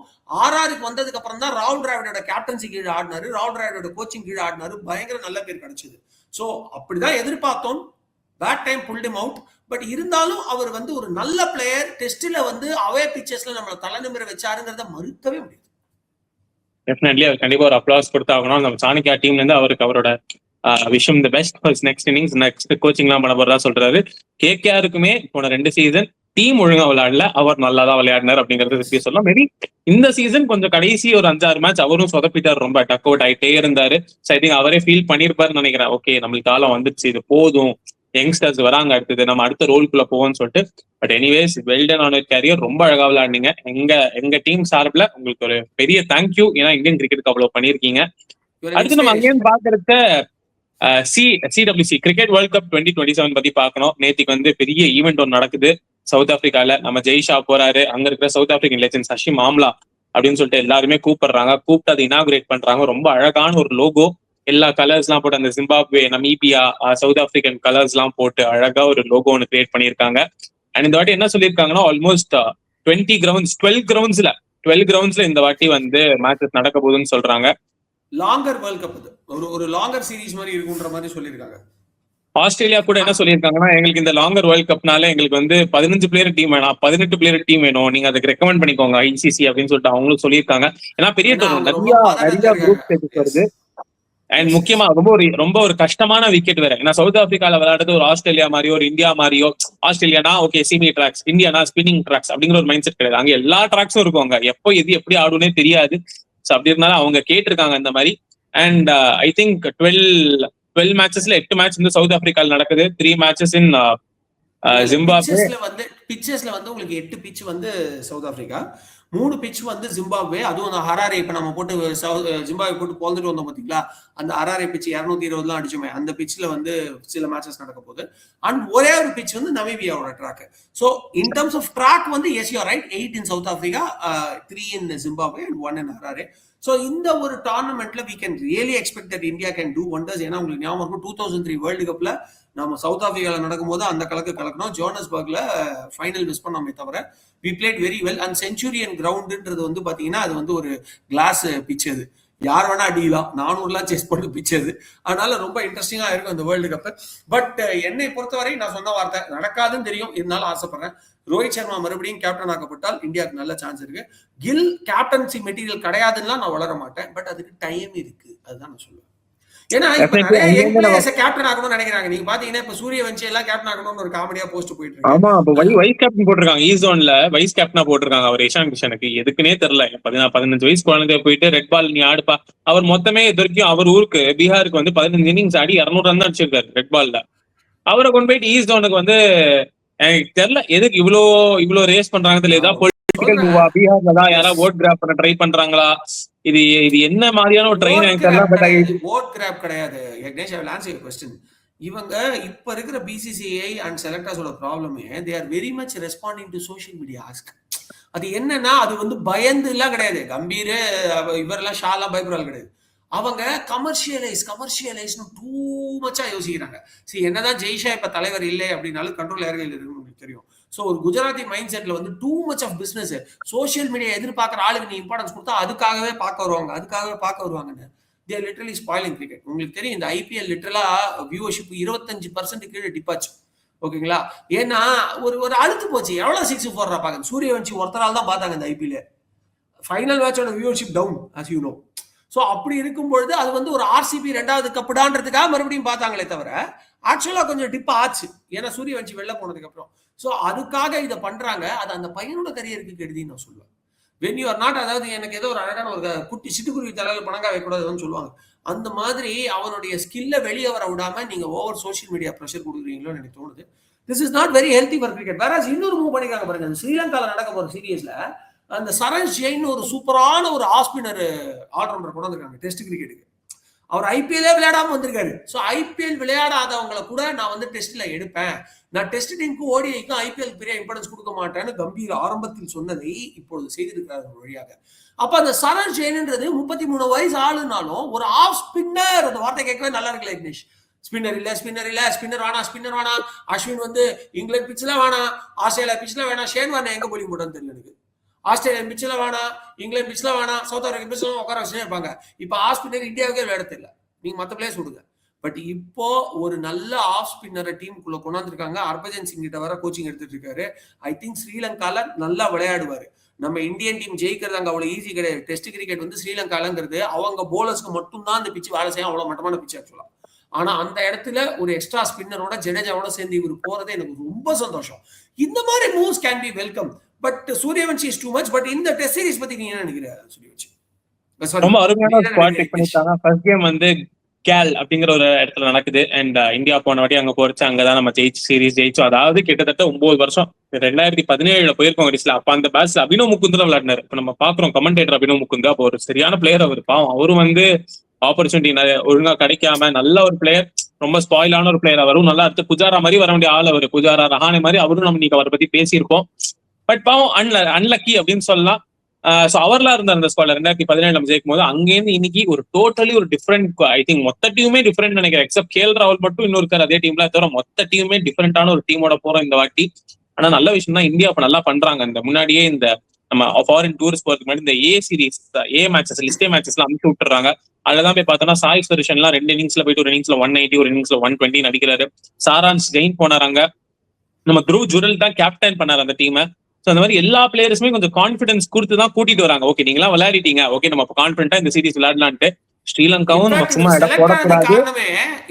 RRக்கு வந்ததுக்கு அப்புறம் தான் ராகுல் டிராவிடோட கேப்டன்சி கீழே ஆடினாரு, ராகுல் டிராவிடோட கோச்சிங் கீழே ஆடினாரு, பயங்கர நல்ல பேர் கிடைச்சது. சோ அப்படிதான் எதிர்பார்த்தோம். Bad time pulled him out. But இருந்தாலும் அவர் வந்து ஒரு நல்ல பிளேயர். டெஸ்ட்ல வந்து அவே பிச்சர்ஸ்ல நம்மள தலை நிமிர வச்சாருங்கிறத மறுக்கவே முடியாது. டெஃபினெட்லி அவர் கண்டிப்பா ஒரு அப்ளாஸ் கொடுத்தாகணும். நம்ம சாணக்கியா டீம்ல இருந்து அவருக்கு அவரோட விஷயம் the best for next innings, next கோச்சிங்லாம் பண்ண போறதா சொல்றாரு. KKRக்குமே போன 2 சீசன் டீம் ஒழுங்கா விளையாடல, அவர் நல்லா தான் விளையாடினார் அப்படிங்கறது சொல்லலாம். மேபி இந்த சீசன் கொஞ்சம் கடைசி ஒரு 5-6 மேட்ச் அவரும் சொதப்பிட்டார், ரொம்ப டக் அவுட் ஆயிட்டே இருந்தாரு. ஸோ ஐ திங்க் அவரே ஃபீல் பண்ணிருப்பாருன்னு நினைக்கிறேன். ஓகே நம்மளுக்கு காலம் வந்துச்சு, இது போதும், யங்ஸ்டர்ஸ் வராங்க, அடுத்தது நம்ம அடுத்த ரோலுக்குள்ள போவோம்னு சொல்லிட்டு. But anyways well done on career, ரொம்ப அழகா விளையாடுனீங்க. எங்க டீம் சார்பில் உங்களுக்கு ஒரு பெரிய தேங்க்யூ. ஏன்னா இந்தியன் கிரிக்கெட்டுக்கு அவ்வளவு பண்ணிருக்கீங்க. அடுத்து நம்ம அங்கேயும் பாக்குறத CWC கிரிக்கெட் வேர்ல்ட் கப் 2027 பத்தி பார்க்கணும். நேத்திக்கு வந்து பெரிய ஈவெண்ட் ஒன்று நடக்குது சவுத் ஆப்பிரிக்கால. நம்ம ஜெய்ஷா போறாரு, அங்க இருக்கிற south African legends Hashim amla அப்படின்னு சொல்லிட்டு எல்லாருமே கூப்பிடுறாங்க. கூப்பிட்டு அதை இனாகுரேட் பண்றாங்க. ரொம்ப அழகான ஒரு லோகோ, எல்லா கலர்ஸ் எல்லாம் போட்டு, அந்த Zimbabwe, Namibia, south African colours எல்லாம் போட்டு அழகா ஒரு லோகோ ஒன்று கிரியேட் பண்ணியிருக்காங்க. அண்ட் இந்த வாட்டி என்ன சொல்லியிருக்காங்கன்னா ஆல்மோஸ்ட் 12 கிரவுண்ட்ஸ்ல இந்த வாட்டி வந்து மேட்சஸ் நடக்க போகுதுன்னு சொல்றாங்க. லாங்கர் வேர்ல்ட் கப், ஒரு லாங்கர் சீரிஸ் மாதிரி இருக்குன்ற மாதிரி சொல்லியிருக்காங்க. ஆஸ்திரேலியா கூட என்ன சொல்லியிருக்காங்கன்னா, எங்களுக்கு இந்த லாங்கர் வேர்ல்ட் கப்னால எங்களுக்கு வந்து 15 பிளேயர் டீம் வேணாம், 18 பிளேயர் டீம் வேணும், நீங்க அதுக்கு ரெக்கமெண்ட் பண்ணிக்கோங்க ICC அப்படின்னு சொல்லிட்டு அவங்களும் சொல்லியிருக்காங்க. ஏன்னா பெரிய நிறைய குரூப் ஸ்டேஜஸ் வருது. அண்ட் முக்கியமா ரொம்ப ஒரு கஷ்டமான விக்கெட் வேற. ஏன்னா சவுத் ஆப்பிரிக்கால விளையாடுறது ஒரு ஆஸ்திரேலியா மாதிரியோ ஒரு இந்தியா மாதிரியோ, ஆஸ்திரேலியானா ஓகே சீமி ட்ராக்ஸ், இந்தியானா ஸ்பின்னிங் ட்ராக்ஸ் அப்படிங்கிற ஒரு மைண்ட் செட் கிடையாது. அங்க எல்லா ட்ராக்ஸும் இருக்கும், அங்க எப்போ எது எப்படி ஆடுனே தெரியாது. ஸோ அப்படி இருந்தாலும் அவங்க கேட்டிருக்காங்க இந்த மாதிரி. அண்ட் ஐ திங்க் 12 மேட்சஸ்ல 8 மேட்ச் வந்து சவுத் ஆப்பிரிக்கால நடக்குது, 3 மேட்சஸ் இன் ஜிம்பாப்வே. பிச்சஸ்ல வந்து உங்களுக்கு 8 பிட்ச் வந்து சவுத் ஆப்பிரிக்கா, 3 பிட்ச் வந்து ஜிம்பாப்வே. அதுவும் அந்த ஹராரே, இப்ப நம்ம போட்டு ஜிம்பாப்வே போட்டு போந்துட்டு வந்தோம் பாத்தீங்களா, அந்த ஹராரே பிட்ச் 220 அடிச்சுமே, அந்த பிட்ச்ல வந்து சில மேட்சஸ் நடக்க போகுது. அண்ட் ஒரே ஒரு பிட்ச் வந்து நமீபியாவோட ட்ராக். So in terms of track வந்து as you right, 8 in South Africa, 3 in Zimbabwe and 1 in Harare. So இந்த ஒரு டோர்னமெண்ட்ல we can really expect that India can do wonders. ஏன்னா உங்களுக்கு ஞாபகம் இருக்கும் 2003 வேர்ல்டு கப்ல நம்ம சவுத் ஆப்பிரிக்கால நடக்கும்போது அந்த கலக்கணும், ஜோஹன்னஸ்பர்க்ல ஃபைனல் மிஸ் பண்ணாமே தவிர we played very well. And Centurion கிரவுண்டுன்றது வந்து பாத்தீங்கன்னா அது வந்து ஒரு கிளாஸ் பிச், அது யார் வேணா அடிக்கலாம், 400 செஸ் பண்ணி பிச் அது. அதனால ரொம்ப இன்ட்ரெஸ்டிங்கா இருக்கும் இந்த வேர்ல்டு கப். பட் என்னை பொறுத்தவரை நான் சொன்ன வார்த்தை நடக்காதுன்னு தெரியும், இருந்தாலும் ஆசைப்படுறேன். ரோஹித் சர்மா மறுபடியும் கேப்டன் ஆக்கப்பட்டால் இந்தியாவுக்கு நல்ல சான்ஸ் இருக்கு. கில் கேப்டன்சி மெட்டீரியல் கிடையாதுன்னா நான் வளர மாட்டேன், பட் அதுக்கு டைம் இருக்கு, அதுதான் நான் சொல்லுவேன். ஏன்னா இப்ப நிறைய யங் பிளேயர்ஸ் கேப்டன் ஆகணும்னு நினைக்கிறாங்க. நீங்க பாத்தீங்கன்னா இப்ப சூரியவன்ஷி எல்லாம் கேப்டன் ஆகணும்னு ஒரு காமெடியா போஸ்ட் போயிட்டு இருக்கு. ஆமா, இப்ப வைஸ் கேப்டன் போட்டிருக்காங்க, ஈஸ்டோன்ல வைஸ் கேப்டனா போட்டிருக்காங்க அவர். இஷான் கிஷனுக்கு எதுக்குன்னே தெரியல, 15 வயசு குழந்தைய போயிட்டு ரெட் பால் நீ ஆடுப்பா. அவர் மொத்தமே இது வரைக்கும் அவர் ஊருக்கு பீகாருக்கு வந்து 15 இன்னிங்ஸ் ஆடி 200 ரன் அடிச்சிருக்காரு ரெட் பால்ல. அவரை கொண்டு போயிட்டு ஈஸ்டோனுக்கு வந்து எனக்கு தெரியல எதுக்கு இவ்வளோ ரேஸ் பண்றாங்க தெரியல. ஏதாவது பொலிட்டிக்கல் மூவா, பீகார்ல தான் யாராவது ஓட் கிராப் பண்ண ட்ரை பண்றாங்களா, இது என்ன மாதிரியான ஒரு ட்ரெயின் எனக்கு தெரியல. பட் ஓட் கிராப் கிடையாது. Yagnesh, I will answer your question. இவங்க இப்ப இருக்கிற BCCI அண்ட் செலக்டர்ஸோட ப்ராப்ளமே they are very much responding to social media ask. அது என்னன்னா அது வந்து பயந்து எல்லாம் கிடையாது. கம்பீர் இவரெல்லாம் ஷாலாம் பயப்படுறாங்க கிடையாது. அவங்க கமர்ஷியலைஸ் டூ மச்சா யோசிக்கிறாங்க. சரி, என்னதான் ஜெய்ஷா இப்ப தலைவர் இல்லை அப்படின்னாலும் கண்ட்ரோல் யார்கள் இருக்குன்னு உங்களுக்கு தெரியும். ஸோ ஒரு குஜராத்தி மைண்ட் செட்ல வந்து too much of business, social media எதிர்பார்க்குற ஆளுக்கு நீ இம்பார்ட்டன்ஸ் கொடுத்தா அதுக்காகவே பார்க்க வருவாங்கன்னு they are literally spoiling cricket. உங்களுக்கு தெரியும் இந்த ஐபிஎல் லிட்டரலா வியூவர்ஷிப் 25% கீழே டிப்பாச்சு. ஓகேங்களா? ஏன்னா ஒரு அழுத்து போச்சு. எவ்வளவு 6 போடுறா பாக்க. சூரியவன்ஷி ஒருத்தரால் தான் பார்த்தாங்க இந்த ஐபிஎல். ஃபைனல் மேட்சோட viewership down as you know. So அப்படி இருக்கும்பொழுது அது வந்து ஒரு ஆர்சிபி 2வது கப்புடான்றதுக்காக மறுபடியும் பார்த்தாங்களே தவிர ஆக்சுவலா கொஞ்சம் டிப் ஆச்சு. ஏன்னா சூரியவன்ஷி வெளில போனதுக்கு அப்புறம். ஸோ அதுக்காக இதை பண்றாங்க. அது அந்த பையனோட கரியருக்கு கெடுதின்னு நான் சொல்லுவேன். வென் யூ ஆர் நாட், அதாவது எனக்கு ஏதோ ஒரு அழகான ஒரு குட்டி சிட்டுக்குருவி தலையில் பணங்கா வைக்கூடாதுன்னு சொல்லுவாங்க. அந்த மாதிரி அவனுடைய ஸ்கில்ல வெளியே வர விடாம நீங்க ஓவர் சோஷியல் மீடியா ப்ரெஷர் கொடுக்குறீங்களோன்னு எனக்கு தோணுது. This is not very healthy for cricket. வேற இன்னொரு மூவ் பண்ணிக்காங்க பாருங்க. ஸ்ரீலங்கால நடக்க போற சீரியஸ்ல அந்த சரஞ்ச் ஜெயின் ஒரு சூப்பரான ஒரு ஆஸ்பினர் ஆல்ரவுண்டர் கொண்டு வந்திருக்காங்க டெஸ்ட் கிரிக்கெட்டுக்கு. அவர் ஐபிஎல்லே விளையாடாம வந்திருக்காரு. ஸோ ஐபிஎல் விளையாடாதவங்களை கூட நான் வந்து டெஸ்ட்ல எடுப்பேன், நான் டெஸ்ட் டீமுக்கு ஓடிஐக்கும் ஐபிஎல் பெரிய இம்பார்ட்டன்ஸ் கொடுக்க மாட்டேன்னு கம்பீர் ஆரம்பத்தில் சொன்னதை இப்பொழுது செய்திருக்கிறார் வழியாக. அப்ப அந்த சரண் ஜெயின்ன்றது 33 வயசு ஆளுனாலும் ஒரு ஆஃப் ஸ்பின்னர், அந்த வார்த்தை கேட்கவே நல்லா இருக்குல்ல இக்னேஷ். ஸ்பின்னர் இல்ல ஸ்பின்னர் வேணா அஸ்வின் வந்து இங்கிலாந்து பிச்சில் வேணா, ஆஸ்திரேலியா பிச்சில் வேணா, ஷேன் வார்னர் எங்க போலிங் போட்டான்னு தெரியல எனக்கு. ஆஸ்திரேலியன் பிச்சில் வேணா, இங்கிலாந்து பிச்சில் வேணா, சவுத் ஆப்பிரிக்கன் பிச்சில் உட்கார வச்சுட்டே இருப்பாங்க. இப்ப ஆஃப் ஸ்பின்னர் இந்தியாவுக்கே விளையாட தெரியல. நீங்க மற்ற பிளேஸ் விடுங்க. பட் இப்போ ஒரு நல்ல ஆஃப் ஸ்பின்னரை டீமுக்குள்ள கொண்டாந்துருக்காங்க. ஹர்பஜன் சிங் கிட்ட வர கோச்சிங் எடுத்துட்டு இருக்காரு. ஐ திங்க் ஸ்ரீலங்கால நல்லா விளையாடுவாரு. நம்ம இந்தியன் டீம் ஜெயிக்கிறது அங்க அவ்வளவு ஈஸி கிடையாது. டெஸ்ட் கிரிக்கெட் வந்து ஸ்ரீலங்காலங்கிறது அவங்க போலர்ஸ்க்கு மட்டும் தான் அந்த பிச்சு வேலை செய்யும். அவ்வளவு மட்டமான பிச்சு ஆக்சுவலா. ஆனா அந்த இடத்துல ஒரு எக்ஸ்ட்ரா ஸ்பின்னரோட ஜடேஜாவோட சேர்ந்து இவர் போறது எனக்கு ரொம்ப சந்தோஷம். இந்த மாதிரி moves can be welcome. But Suryavanshi is too much. But இந்த டெஸ்ட் சீரிஸ் பத்தி நீங்க என்ன நினைக்கிற சூரியவன்ஷி? ரொம்ப அருமையான ஸ்குவாட் பிக் பண்ணிட்டாங்க. ஃபர்ஸ்ட் கேம் வந்து கேல் அப்படிங்கிற ஒரு இடத்துல நடக்குது. அண்ட் இந்தியா போன வாட்டி அங்க போறச்சு, அங்கதான் நம்ம சீரிஸ் ஜெயிச்சோம். அதாவது கிட்டத்தட்ட 9 வருஷம் 2017 போயிருக்கோம் கடைசியில. அப்ப அந்த பேட்ச்ல அபினவ் முகுந்த் தான் விளையாடினாரு. இப்ப நம்ம பாக்குறோம் கமெண்டேட்டர் அபினவ் முகுந்த். அப்போ ஒரு சரியான பிளேயர் அவர். பாவம் அவரு வந்து ஆப்பர்ச்சுனிட்டி ஒழுங்கா கிடைக்காம நல்ல ஒரு பிளேயர், ரொம்ப ஸ்பாயிலான ஒரு பிளேயர். அவரும் நல்லா அடுத்து புஜாரா மாதிரி வர வேண்டிய ஆள் அவரு. புஜாரா ரஹானே மாதிரி அவரும் நம்ம இன்னைக்கு அவரை பத்தி பேசியிருப்போம். பட் பாவம் அன்லக்கி அப்படின்னு சொல்லலாம். சோ அவர்லாம் இருந்தார் அந்த ஸ்குவாட்ல 2017 நம்ம ஜெயிக்கும் போது. அங்கேருந்து இன்னைக்கு ஒரு டோட்டலி ஒரு டிஃபரெண்ட், ஐ திங்க் மொத்த டீமுமே டிஃபரெண்ட் நினைக்கிறேன். எக்ஸப்ட் கேஎல் ராகுல் மட்டும் இன்னொரு இருக்காரு அதே டீம்ல. தவிர மொத்த டீமுமே டிஃபரெண்டான ஒரு டீமோட போறோம் இந்த வாட்டி. ஆனா நல்ல விஷயம் தான், இந்தியா இப்ப நல்லா பண்றாங்க. இந்த முன்னாடியே இந்த நம்ம ஃபாரின் டூரிஸ்ட் போறதுக்கு முன்னாடி இந்த ஏ சீரிஸ் லிஸ்டே மேட்சஸ்லாம் அமுச்சு விட்டுறாங்க. அதுலதான் போய் பார்த்தோம்னா சாய் சுதர்ஷன்லாம் 2 இன்னிங்ஸ்ல போயிட்டு ஒரு இன்னிங்ஸ்ல 190 ஒரு இன்னிங்ஸ்ல 120 அடிக்கிறாரு. சாரான்ஸ் ஜெயின் போனாராங்க. நம்ம த்ருவ் ஜுரல் தான் கேப்டன் பண்ணாரு அந்த டீமை. சோ அந்த மாதிரி எல்லா பிளேயர்ஸுமே கொஞ்சம் கான்பிடன்ஸ் கொடுத்து தான் கூட்டிட்டு வராங்க. ஓகே நீங்களா விளையாடிட்டீங்க, ஓகே நம்ம கான்பிடன்டா இந்த சீரிஸ் விளையாடலான்ட்டு. ஸ்ரீலங்காவும் நம்ம சும்மா இடம் போடக்கூடாது.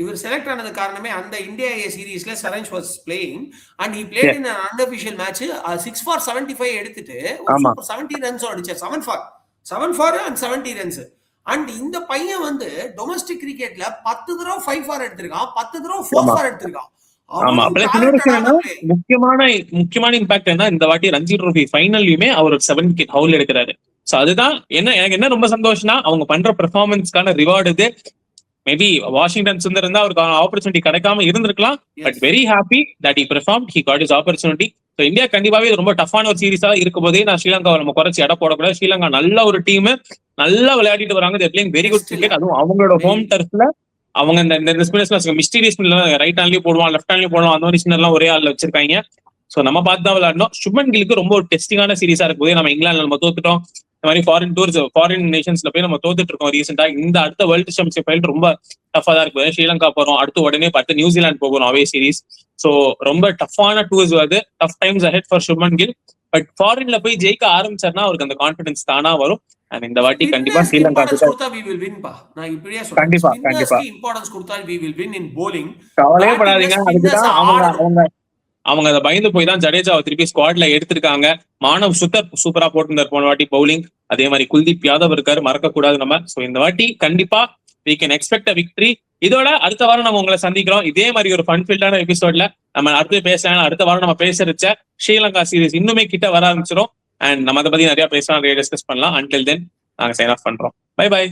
இவர் செலக்ட் ஆனது காரணமே அந்த இந்தியா ஏ சீரிஸ்ல Saransh was playing and he played in an unofficial match 6 for 75 எடுத்துட்டு 70 ரன்ஸ் அடிச்சார். 7 for and 70 ரன்ஸ். அண்ட் இந்த பையன் வந்து டொமஸ்டிக் கிரிக்கெட்ல 10 தடவை 5 for எடுத்திருக்கான், 10 தடவை 4 for எடுத்திருக்கான். ஆமா, முக்கியமான இம்பாக்ட் என்ன, இந்த வாட்டி ரஞ்சி ட்ரோஃபி ஃபைனல்லையுமே அவர் 7 விக்கெட் ஹவுல் எடுக்கிறாரு. சோ அதுதான் எனக்கு என்ன ரொம்ப சந்தோஷம்னா அவங்க பண்ற பெர்ஃபார்மன்ஸ்க்கான ரிவார்டு இது. மேபி வாஷிங்டன் சுந்தர் இருந்தா அவருக்கு ஆப்பர்ச்சுனிட்டி கிடைக்காம இருந்திருக்கலாம். But very happy that he perform, he got his opportunity. So India கண்டிப்பாவே ரொம்ப டஃபான ஒரு சீரிஸா இருக்கும் போதே நான் ஸ்ரீலங்காவை நம்ம குறைச்சி எடை போடக்கூடாது. ஸ்ரீலங்கா நல்ல ஒரு டீம், நல்லா விளையாடிட்டு வராங்க. தேர் பிளேயிங் வெரி குட் கிரிக்கெட். அதுவும் அவங்களோட ஹோம் டர்ஃப்ல அவங்க இந்த ஸ்பின்னர்ஸ் மிஸ்டீரியஸ் ரைட் ஹேண்ட்லயும் போடுவான், லெஃப்ட் ஹேண்ட்லயும் போடுவான். அந்த மாதிரி ஸ்பின்னர்லாம் ஒரே ஆள்ல வச்சிருக்காங்க. சோ நம்ம பார்த்து தான் விளையாடணும். சுப்மன் கில்க்கு ரொம்ப ஒரு டெஸ்டிங்கான சீரிஸா இருக்கும் போதே நம்ம இங்கிலாந்துல நம்ம தோத்துட்டோம். இந்த மாதிரி ஃபாரின் நேஷன்ஸ்ல போய் நம்ம தோத்துட்டு இருக்கோம் ரீசெண்டா. இந்த அடுத்த வேர்ல்டு சாம்பியன்ஷிப் ஃபைனல் ரொம்ப டஃபா தான் இருக்கு. ஸ்ரீலங்கா போறோம், அடுத்து உடனே பார்த்து நியூசிலாந்து போகிறோம் அவே சீரிஸ். சோ ரொம்ப டஃபான டூர்ஸ் வருது. Tough times ahead for Shubman Gill. But ஃபாரின்ல போய் ஜெயிக்க ஆரம்பிச்சார்னா அவருக்கு அந்த கான்பிடன்ஸ் தானா வரும். இந்த வாட்டி கண்டிப்பா ஸ்ரீலங்கா கவலையே படாதீங்க. அதுக்குதான் அவங்க அதை பயந்து போய் தான் ஜடேஜாவை திருப்பி ஸ்குவாட்ல எடுத்திருக்காங்க. மானவ் சுத்தர் சூப்பரா போட்டிருந்தார் போன வாட்டி பவுலிங். அதே மாதிரி குல்தீப் யாதவ் இருக்காரு, மறக்க கூடாது நம்ம. சோ இந்த வாட்டி கண்டிப்பா we can expect a victory. இதோட அடுத்த வாரம் நம்ம உங்களை சந்திக்கிறோம் இதே மாதிரி ஒரு ஃபன் ஃபீல்டான எபிசோட்ல. நம்ம அடுத்து பேசலாம். அடுத்த வாரம் நம்ம பேசுறச்ச ஸ்ரீலங்கா சீரிஸ் இன்னுமே கிட்ட வர ஆரம்பிச்சிடும். அண்ட் நம்ம அதை பத்தி நிறைய பேசலாம், நிறைய டிஸ்கஸ் பண்ணலாம். அன்டில் தென் நாங்க சைன் ஆஃப் பண்றோம். Bye by.